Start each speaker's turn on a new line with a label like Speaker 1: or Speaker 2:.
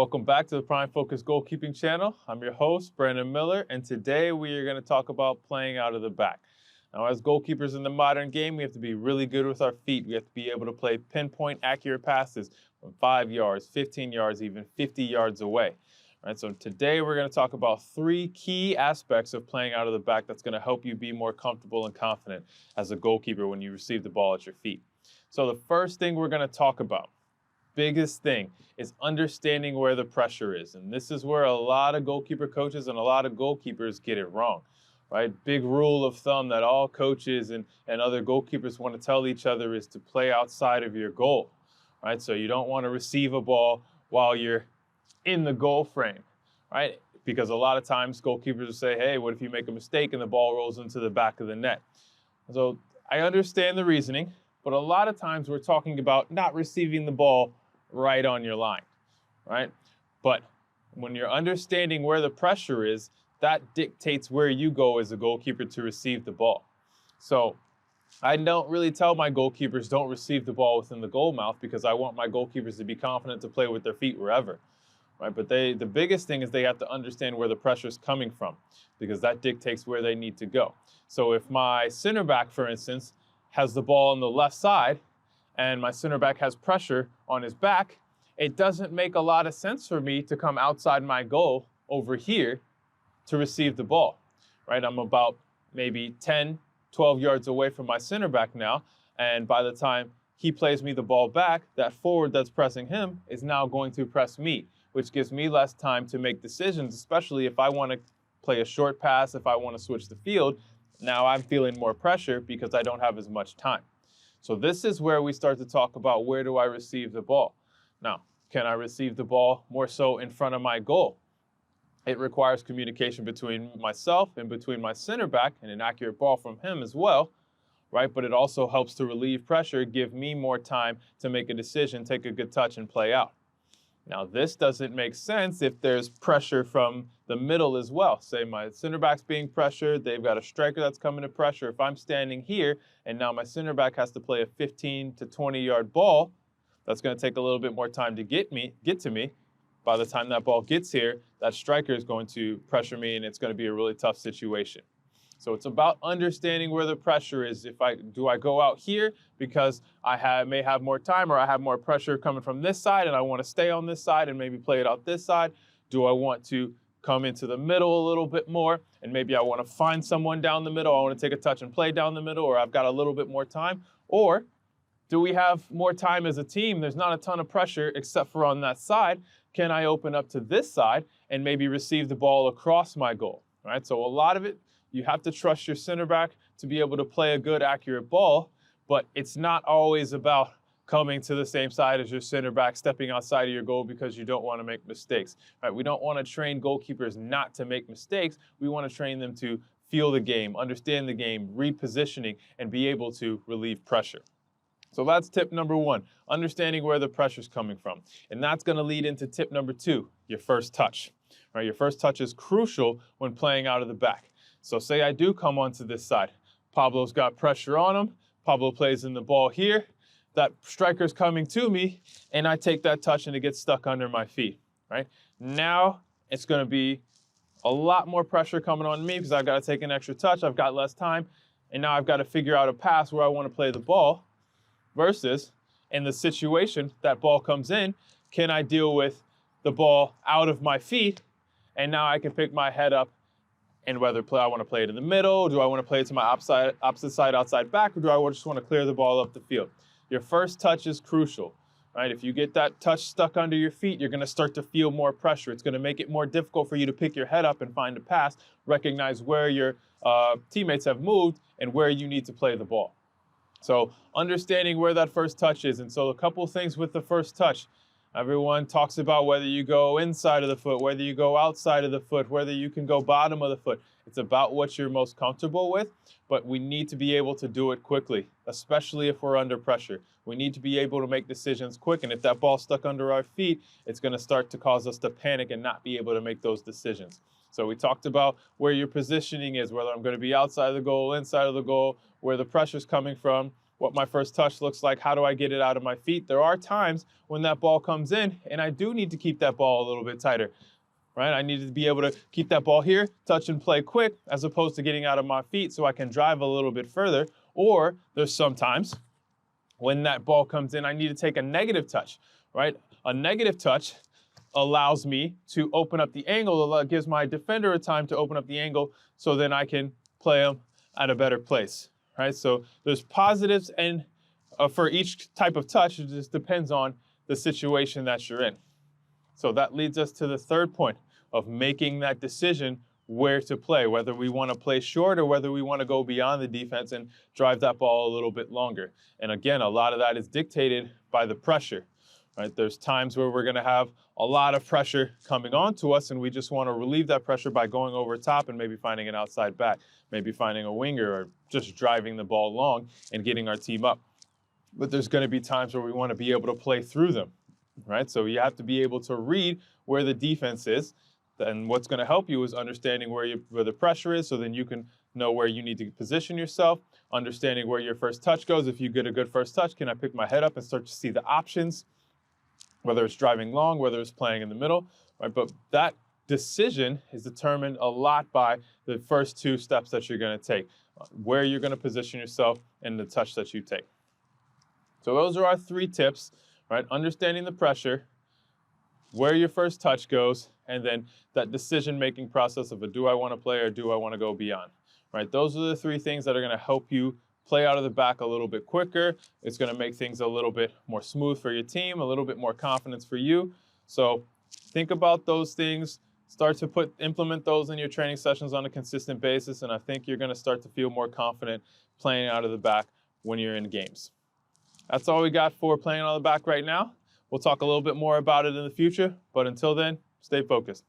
Speaker 1: Welcome back to the Prime Focus Goalkeeping channel. I'm your host, Brandon Miller, and today we are going to talk about playing out of the back. Now, as goalkeepers in the modern game, we have to be really good with our feet. We have to be able to play pinpoint accurate passes from 5 yards, 15 yards, even 50 yards away. All right, so today we're going to talk about 3 key aspects of playing out of the back that's going to help you be more comfortable and confident as a goalkeeper when you receive the ball at your feet. So the first thing we're going to talk about, biggest thing, is understanding where the pressure is. And this is where a lot of goalkeeper coaches and a lot of goalkeepers get it wrong, right? Big rule of thumb that all coaches and other goalkeepers want to tell each other is to play outside of your goal, right? So you don't want to receive a ball while you're in the goal frame, right? Because a lot of times goalkeepers will say, hey, what if you make a mistake and the ball rolls into the back of the net? So I understand the reasoning, but a lot of times we're talking about not receiving the ball right on your line, right? But when you're understanding where the pressure is, that dictates where you go as a goalkeeper to receive the ball. So I don't really tell my goalkeepers don't receive the ball within the goal mouth because I want my goalkeepers to be confident to play with their feet wherever, right? But the biggest thing is they have to understand where the pressure is coming from because that dictates where they need to go. So if my center back, for instance, has the ball on the left side and my center back has pressure on his back, it doesn't make a lot of sense for me to come outside my goal over here to receive the ball, right? I'm about maybe 10, 12 yards away from my center back now, and by the time he plays me the ball back, that forward that's pressing him is now going to press me, which gives me less time to make decisions, especially if I want to play a short pass, if I want to switch the field. Now I'm feeling more pressure because I don't have as much time. So this is where we start to talk about where do I receive the ball. Now, can I receive the ball more so in front of my goal? It requires communication between myself and between my center back and an accurate ball from him as well, right? But it also helps to relieve pressure, give me more time to make a decision, take a good touch, and play out. Now, this doesn't make sense if there's pressure from the middle as well. Say my center back's being pressured, they've got a striker that's coming to pressure. If I'm standing here and now my center back has to play a 15 to 20 yard ball, that's going to take a little bit more time to get to me. By the time that ball gets here, that striker is going to pressure me and it's going to be a really tough situation. So it's about understanding where the pressure is. Do I go out here because I may have more time, or I have more pressure coming from this side and I want to stay on this side and maybe play it out this side? Do I want to come into the middle a little bit more and maybe I want to find someone down the middle? I want to take a touch and play down the middle, or I've got a little bit more time? Or do we have more time as a team? There's not a ton of pressure except for on that side. Can I open up to this side and maybe receive the ball across my goal? All right, so a lot of it, you have to trust your center back to be able to play a good, accurate ball, but it's not always about coming to the same side as your center back, stepping outside of your goal because you don't want to make mistakes. Right? We don't want to train goalkeepers not to make mistakes. We want to train them to feel the game, understand the game, repositioning, and be able to relieve pressure. So that's tip number 1, understanding where the pressure's coming from. And that's going to lead into tip number 2, your first touch. Right? Your first touch is crucial when playing out of the back. So say I do come onto this side. Pablo's got pressure on him. Pablo plays in the ball here. That striker's coming to me, and I take that touch and it gets stuck under my feet, right? Now it's going to be a lot more pressure coming on me because I've got to take an extra touch. I've got less time, and now I've got to figure out a pass where I want to play the ball versus in the situation that ball comes in, can I deal with the ball out of my feet, and now I can pick my head up. And whether I want to play it in the middle, do I want to play it to my opposite side, outside back, or do I just want to clear the ball up the field? Your first touch is crucial, right? If you get that touch stuck under your feet, you're going to start to feel more pressure. It's going to make it more difficult for you to pick your head up and find a pass, recognize where your teammates have moved and where you need to play the ball. So understanding where that first touch is. And so a couple of things with the first touch. Everyone talks about whether you go inside of the foot, whether you go outside of the foot, whether you can go bottom of the foot. It's about what you're most comfortable with, but we need to be able to do it quickly, especially if we're under pressure. We need to be able to make decisions quick, and if that ball's stuck under our feet, it's going to start to cause us to panic and not be able to make those decisions. So we talked about where your positioning is, whether I'm going to be outside of the goal, inside of the goal, where the pressure's coming from, what my first touch looks like, how do I get it out of my feet. There are times when that ball comes in and I do need to keep that ball a little bit tighter, right? I need to be able to keep that ball here, touch and play quick, as opposed to getting out of my feet so I can drive a little bit further. Or there's sometimes when that ball comes in, I need to take a negative touch, right? A negative touch allows me to open up the angle, it gives my defender a time to open up the angle so then I can play them at a better place, right? So there's positives and for each type of touch, it just depends on the situation that you're in. So that leads us to the third point of making that decision where to play, whether we want to play short or whether we want to go beyond the defense and drive that ball a little bit longer. And again, a lot of that is dictated by the pressure, right? There's times where we're going to have a lot of pressure coming on to us and we just want to relieve that pressure by going over top and maybe finding an outside back, maybe finding a winger or just driving the ball long and getting our team up. But there's going to be times where we want to be able to play through them, right? So you have to be able to read where the defense is. And what's going to help you is understanding where the pressure is, so then you can know where you need to position yourself, understanding where your first touch goes. If you get a good first touch, can I pick my head up and start to see the options, whether it's driving long, whether it's playing in the middle, right? But that decision is determined a lot by the first two steps that you're going to take, where you're going to position yourself and the touch that you take. So those are our 3 tips, right? Understanding the pressure, where your first touch goes, and then that decision-making process of do I want to play or do I want to go beyond, right? Those are the 3 things that are going to help you play out of the back a little bit quicker. It's going to make things a little bit more smooth for your team, a little bit more confidence for you. So think about those things, start to implement those in your training sessions on a consistent basis, and I think you're going to start to feel more confident playing out of the back when you're in games. That's all we got for playing out of the back right now. We'll talk a little bit more about it in the future, but until then, stay focused.